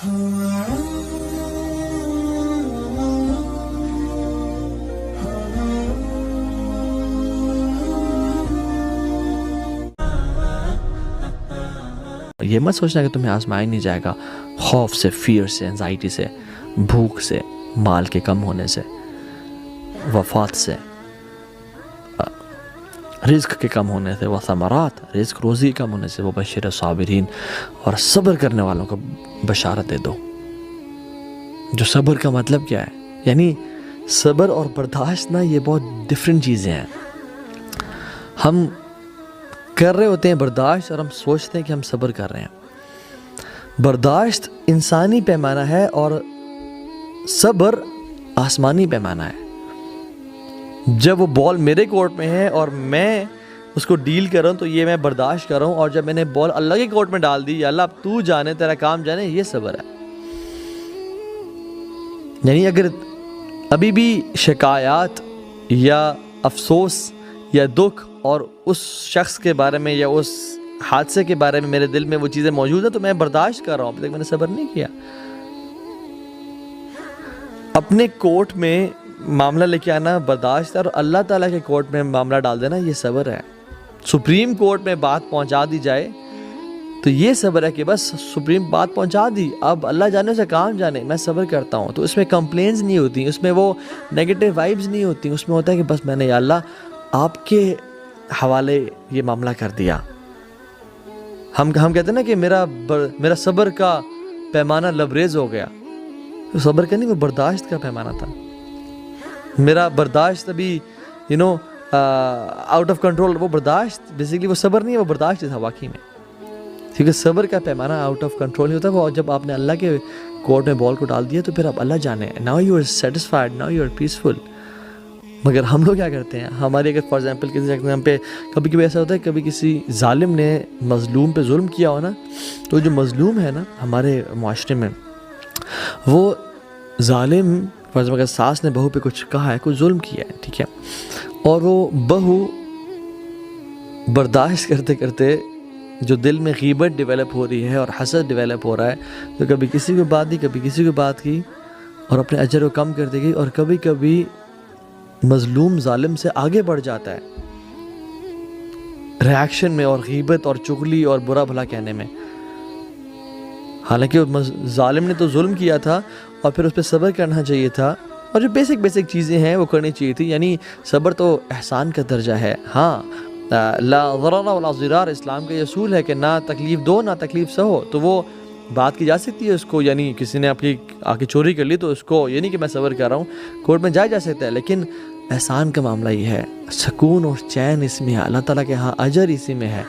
یہ مت سوچنا کہ تمہیں آزمایا نہیں جائے گا خوف سے، فیئر سے، انزائٹی سے، بھوک سے، مال کے کم ہونے سے، وفات سے، رزق کے کم ہونے سے، وثمرات، رزق روزی کم ہونے سے، وبشر صابرین، اور صبر کرنے والوں کو بشارت دے دو۔ جو صبر کا مطلب کیا ہے؟ یعنی صبر اور برداشت نا، یہ بہت ڈفرینٹ چیزیں ہیں۔ ہم کر رہے ہوتے ہیں برداشت اور ہم سوچتے ہیں کہ ہم صبر کر رہے ہیں۔ برداشت انسانی پیمانہ ہے اور صبر آسمانی پیمانہ ہے۔ جب وہ بال میرے کورٹ میں ہے اور میں اس کو ڈیل کر رہا ہوں تو یہ میں برداشت کر رہا ہوں، اور جب میں نے بال اللہ کے کورٹ میں ڈال دی، یا اللہ اب تو جانے، تیرا کام جانے، یہ صبر ہے۔ یعنی اگر ابھی بھی شکایات یا افسوس یا دکھ اور اس شخص کے بارے میں یا اس حادثے کے بارے میں میرے دل میں وہ چیزیں موجود ہیں تو میں برداشت کر رہا ہوں، اب تک میں نے صبر نہیں کیا۔ اپنے کورٹ میں معاملہ لے کے آنا برداشت ہے، اور اللہ تعالیٰ کے کورٹ میں معاملہ ڈال دینا یہ صبر ہے۔ سپریم کورٹ میں بات پہنچا دی جائے تو یہ صبر ہے کہ بس سپریم بات پہنچا دی، اب اللہ جانے سے کام جانے، میں صبر کرتا ہوں۔ تو اس میں کمپلینز نہیں ہوتی، اس میں وہ نیگیٹو وائبز نہیں ہوتی، اس میں ہوتا ہے کہ بس میں نے یا اللہ آپ کے حوالے یہ معاملہ کر دیا۔ ہم کہتے ہیں نا کہ میرا صبر کا پیمانہ لبریز ہو گیا، تو صبر کا نہیں، وہ برداشت کا پیمانہ تھا۔ میرا برداشت ابھی آؤٹ آف کنٹرول، وہ برداشت بیسیکلی وہ صبر نہیں ہے، وہ برداشت تھا واقعی میں، کیونکہ صبر کا پیمانہ آؤٹ آف کنٹرول نہیں ہوتا۔ وہ جب آپ نے اللہ کے کورٹ میں بال کو ڈال دیا تو پھر اب اللہ جانے، now you are satisfied, now you are peaceful. مگر ہم لوگ کیا کرتے ہیں، ہماری اگر فار ایگزامپل کسی ایگزام پہ کبھی کبھی ایسا ہوتا ہے، کبھی کسی ظالم نے مظلوم پہ ظلم کیا ہو نا، تو جو مظلوم ہے نا ہمارے معاشرے میں، وہ ظالم فار ایگزامپل اگر ساس نے بہو پہ کچھ کہا ہے، کچھ ظلم کیا ہے، ٹھیک ہے، اور وہ بہو برداشت کرتے کرتے جو دل میں غیبت ڈیولپ ہو رہی ہے اور حسد ڈیولپ ہو رہا ہے، تو کبھی کسی کو بات دی، کبھی کسی کو بات کی، اور اپنے اجر کو کم کر دے گی، اور کبھی کبھی مظلوم ظالم سے آگے بڑھ جاتا ہے ریاکشن میں، اور غیبت اور چغلی اور برا بھلا کہنے میں۔ حالانکہ ظالم نے تو ظلم کیا تھا اور پھر اس پہ صبر کرنا چاہیے تھا، اور جو بیسک چیزیں ہیں وہ کرنی چاہیے تھی۔ یعنی صبر تو احسان کا درجہ ہے۔ ہاں، لا ضرر ولا ضرار اسلام کا یہ اصول ہے کہ نہ تکلیف دو نہ تکلیف سہو، تو وہ بات کی جا سکتی ہے اس کو، یعنی کسی نے آپ کی آ کے چوری کر لی تو اس کو یہ نہیں کہ میں صبر کر رہا ہوں، کورٹ میں جایا جا سکتا ہے، لیکن احسان کا معاملہ یہ ہے، سکون اور چین اس میں ہے، اللہ تعالیٰ کے ہاں اجر اسی میں ہے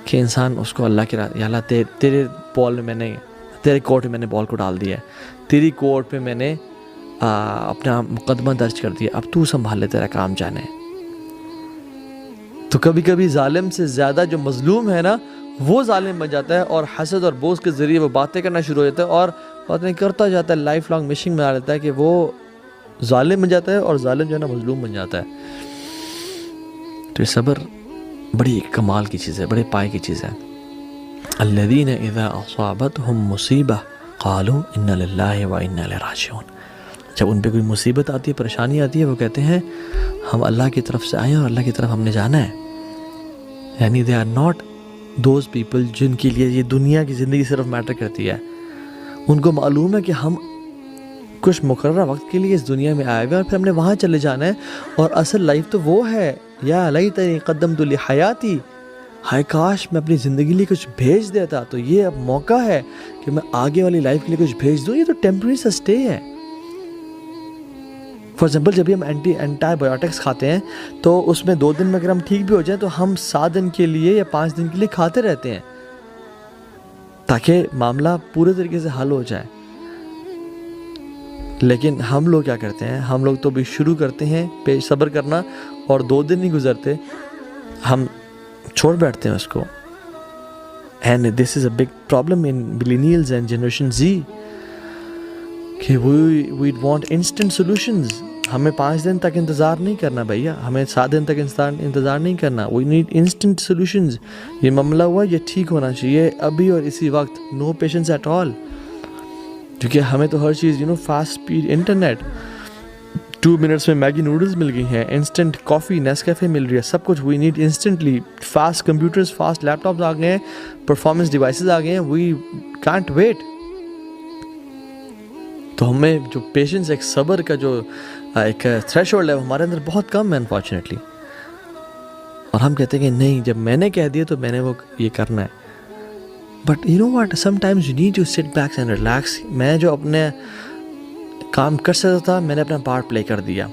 کہ انسان اس کو اللہ کے یا اللہ تیرے بال میں نے، تیرے کورٹ میں میں نے بال کو ڈال دیا ہے، تیری کورٹ میں میں نے اپنا مقدمہ درج کر دیا، اب تو سنبھال لے، تیرا کام جانے۔ تو کبھی کبھی ظالم سے زیادہ جو مظلوم ہے نا، وہ ظالم بن جاتا ہے، اور حسد اور بغض کے ذریعے وہ باتیں کرنا شروع ہو جاتا ہے، اور باتیں کرتا جاتا ہے، لائف لانگ مشنگ میں آ جاتا ہے کہ وہ ظالم بن جاتا ہے، اور ظالم جو ہے نا مظلوم بن جاتا ہے۔ تو یہ صبر بڑی کمال کی چیز ہے، بڑے پائے کی چیز ہے۔ الذین اذا اصابتهم مصیبہ قالوا انا للہ وانا الیہ راجعون۔ جب ان پہ کوئی مصیبت آتی ہے، پریشانی آتی ہے، وہ کہتے ہیں ہم اللہ کی طرف سے آئے ہیں اور اللہ کی طرف ہم نے جانا ہے۔ یعنی they are not those people جن کے لیے یہ دنیا کی زندگی صرف میٹر کرتی ہے۔ ان کو معلوم ہے کہ ہم کچھ مقررہ وقت کے لیے اس دنیا میں آئے ہوئے اور پھر ہم نے وہاں چلے جانا ہے، اور اصل لائف تو وہ ہے، یا لیتنی قدمت لحیاتی، ہائے کاش میں اپنی زندگی لیے کچھ بھیج دیتا، تو یہ اب موقع ہے کہ میں آگے والی لائف کے لیے کچھ بھیج دوں۔ یہ تو ٹیمپرری سا اسٹے ہے۔ فار ایگزامپل جب بھی ہم اینٹی بایوٹکس کھاتے ہیں تو اس میں 2 دن میں اگر ہم ٹھیک بھی ہو جائیں تو ہم 7 دن کے لیے یا 5 دن کے لیے کھاتے رہتے ہیں تاکہ معاملہ پورے طریقے سے حل ہو جائے۔ لیکن ہم لوگ کیا کرتے ہیں، ہم لوگ تو بھی شروع کرتے ہیں صبر کرنا، اور 2 دن نہیں گزرتے ہم چھوڑ بیٹھتے ہیں اس کو۔ And this is a big problem in millennials and generation Z کہ وی وانٹ انسٹنٹ سولوشنز۔ ہمیں 5 دن تک انتظار نہیں کرنا بھیا، ہمیں 7 دن تک انتظار نہیں کرنا، وی نیڈ انسٹنٹ سولوشنز۔ یہ معاملہ ہوا، یہ ٹھیک ہونا چاہیے ابھی اور اسی وقت، نو پیشنس ایٹ آل۔ کیونکہ ہمیں تو ہر چیز فاسٹ اسپیڈ انٹرنیٹ، 2 منٹس میں میگی نوڈلز مل گئی ہیں، انسٹنٹ کافی نیسکیفے مل رہی ہے، سب کچھ we need instantly, fast computers, fast laptops آ گئے ہیں، پرفارمنس ڈیوائسز آ گئے ہیں، وی کانٹ ویٹ. تو ہمیں جو پیشنس، ایک صبر کا جو ایک تھریش ہولڈ ہے وہ ہمارے اندر بہت کم ہے انفارچونیٹلی. اور ہم کہتے ہیں کہ نہیں، جب میں نے کہہ دیا تو میں نے وہ یہ کرنا ہے. But you know what, sometimes you need to sit back and relax. میں جو اپنے کام کر سکتا تھا میں نے اپنا پارٹ پلے کر دیا.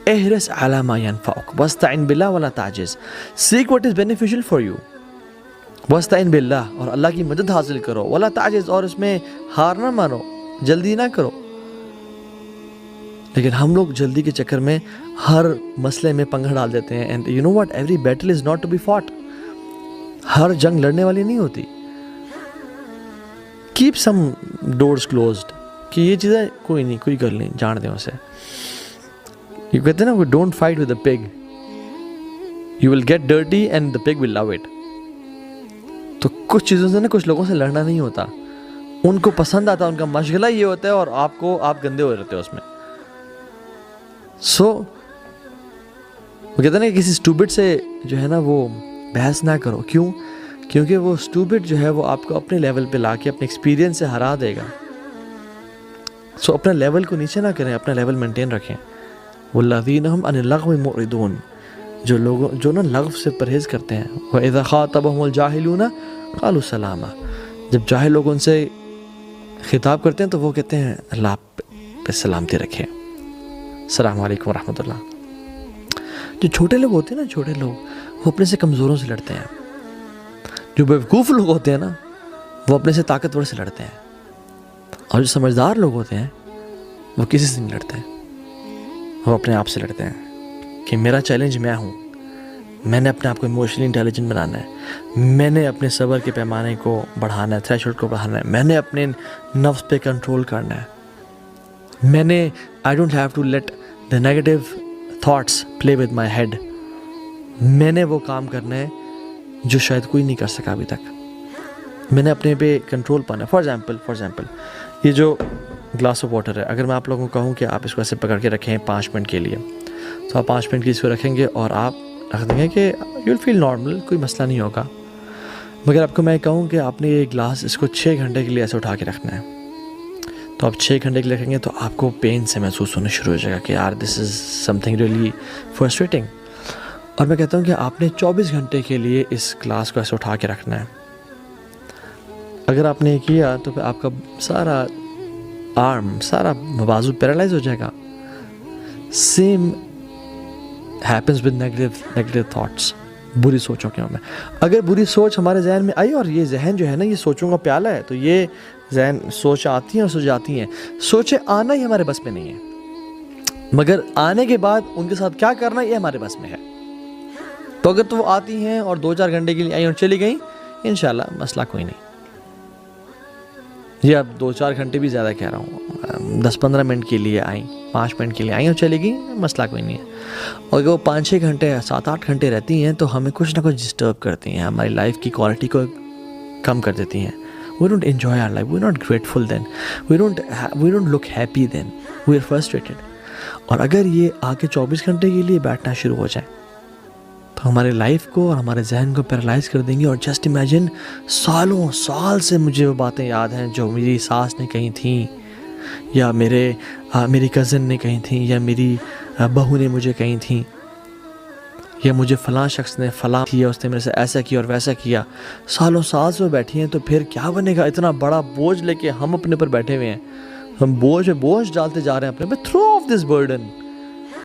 احرص علی ما ینفعک واستعن باللہ ولا تعجز. Seek what is beneficial for you واستعن باللہ، اور اللہ کی مدد حاصل کرو، ولا تعجز، اور اس میں ہار نہ مانو، جلدی نہ کرو. لیکن ہم لوگ جلدی کے چکر میں ہر مسئلے میں پنگا ڈال دیتے ہیں. And you know what, every battle is not to be fought. ہر جنگ لڑنے والی نہیں ہوتی. کیپ سم ڈورز کلوزڈ، کہ یہ چیزیں کوئی نہیں، کوئی کر نہیں، جان دیں اسے. یہ کہتے ہیں نا، don't fight with a pig, you will get dirty and the pig will love it. تو کچھ چیزوں سے نا، کچھ لوگوں سے لڑنا نہیں ہوتا، ان کو پسند آتا، ان کا مشغلہ یہ ہوتا ہے، اور آپ گندے ہو رہتے ہو اس میں. سو وہ کہتے ہیں نا، کسی اسٹوپڈ سے جو ہے نا وہ بحث نہ کرو. کیوں؟ کیونکہ وہ اسٹوپڈ جو ہے وہ آپ کو اپنے لیول پہ لا کے اپنے ایکسپیرینس سے ہرا دے گا. سو اپنا لیول کو نیچے نہ کریں، اپنا لیول مینٹین رکھیں. والذین هم عن اللغو معرضون، جو نا لغو سے پرہیز کرتے ہیں. وَإِذَا خَاطَبَهُمُ الْجَاهِلُونَ قَالُوا سَلَامًا، جب جاہل لوگ ان سے خطاب کرتے ہیں تو وہ کہتے ہیں اللہ پہ سلامتی رکھے، السلام علیکم ورحمۃ اللہ. جو چھوٹے لوگ ہوتے ہیں نا، چھوٹے لوگ، وہ اپنے سے کمزوروں سے لڑتے ہیں. جو بیوقوف لوگ ہوتے ہیں نا، وہ اپنے سے طاقتور سے لڑتے ہیں. اور جو سمجھدار لوگ ہوتے ہیں وہ کسی سے نہیں لڑتے، وہ اپنے آپ سے لڑتے ہیں کہ میرا چیلنج میں ہوں، میں نے اپنے آپ کو ایموشنلی انٹیلیجنٹ بنانا ہے، میں نے اپنے صبر کے پیمانے کو بڑھانا ہے، تھریش ہولڈ کو بڑھانا ہے، میں نے اپنے نفس پہ کنٹرول کرنا ہے، میں نے I don't have to let the negative thoughts play with my head. میں نے وہ کام کرنا ہے جو شاید کوئی نہیں کر سکا ابھی تک. میں نے اپنے پہ کنٹرول پانا ہے. فار ایگزامپل یہ جو گلاس آف واٹر ہے، اگر میں آپ لوگوں کو کہوں کہ آپ اس کو ایسے پکڑ کے رکھیں 5 منٹ کے لیے، تو آپ 5 منٹ کی اس کو رکھیں گے اور آپ رکھ دیں گے کہ یو ول فیل نارمل، کوئی مسئلہ نہیں ہوگا. مگر آپ کو میں کہوں کہ آپ نے یہ گلاس اس کو 6 گھنٹے کے لیے ایسے اٹھا کے رکھنا ہے، تو آپ 6 گھنٹے کے لیے رکھیں گے تو آپ کو پین سے محسوس ہونا شروع ہو جائے گا کہ یار دس از سم تھنگ ریئلی فرسٹریٹنگ. اور میں کہتا ہوں کہ آپ نے 24 گھنٹے کے لیے اس گلاس کو ایسے اٹھا کے رکھنا ہے. اگر آپ نے کیا تو پھر آپ کا سارا آرم، سارا بازو پیرالائز ہو جائے گا. Same happens with negative thoughts, بری سوچوں کے میں. اگر بری سوچ ہمارے ذہن میں آئی، اور یہ ذہن جو ہے نا، یہ سوچوں کا پیالہ ہے، تو یہ ذہن سوچ آتی ہیں اور سو جاتی ہیں. سوچیں آنا ہی ہمارے بس میں نہیں ہے، مگر آنے کے بعد ان کے ساتھ کیا کرنا یہ ہمارے بس میں ہے. تو اگر تو وہ آتی ہیں اور 2-4 گھنٹے کے لیے آئیں اور چلی گئیں، انشاءاللہ مسئلہ کوئی نہیں. یہ اب 2-4 گھنٹے بھی زیادہ کہہ رہا ہوں، 10-15 منٹ کے لیے آئیں، 5 منٹ کے لیے آئیں اور چلی گئیں، مسئلہ کوئی نہیں ہے. اور اگر وہ 5-6 گھنٹے 7-8 گھنٹے رہتی ہیں تو ہمیں کچھ نہ کچھ ڈسٹرب کرتی ہیں، ہماری لائف کی کوالٹی کو کم کر دیتی ہیں. We don't enjoy our life, we're not grateful then, we don't look happy then, we're frustrated. اور اگر یہ آگے 24 گھنٹے کے لیے بیٹھنا شروع ہو جائے تو ہمارے لائف کو اور ہمارے ذہن کو پیرالائز کر دیں گے. اور جسٹ امیجن، سالوں سال سے مجھے وہ باتیں یاد ہیں جو میری ساس نے کہی تھیں، یا میری کزن نے کہی تھیں، یا میری بہو نے مجھے کہی تھیں، یا مجھے فلاں شخص نے فلاں کیا، اس نے میرے سے ایسا کیا اور ویسا کیا. سالوں سال سے بیٹھی ہیں، تو پھر کیا بنے گا؟ اتنا بڑا بوجھ لے کے ہم اپنے پر بیٹھے ہوئے ہیں، ہم بوجھ ڈالتے جا رہے ہیں اپنے پہ. Through of this burden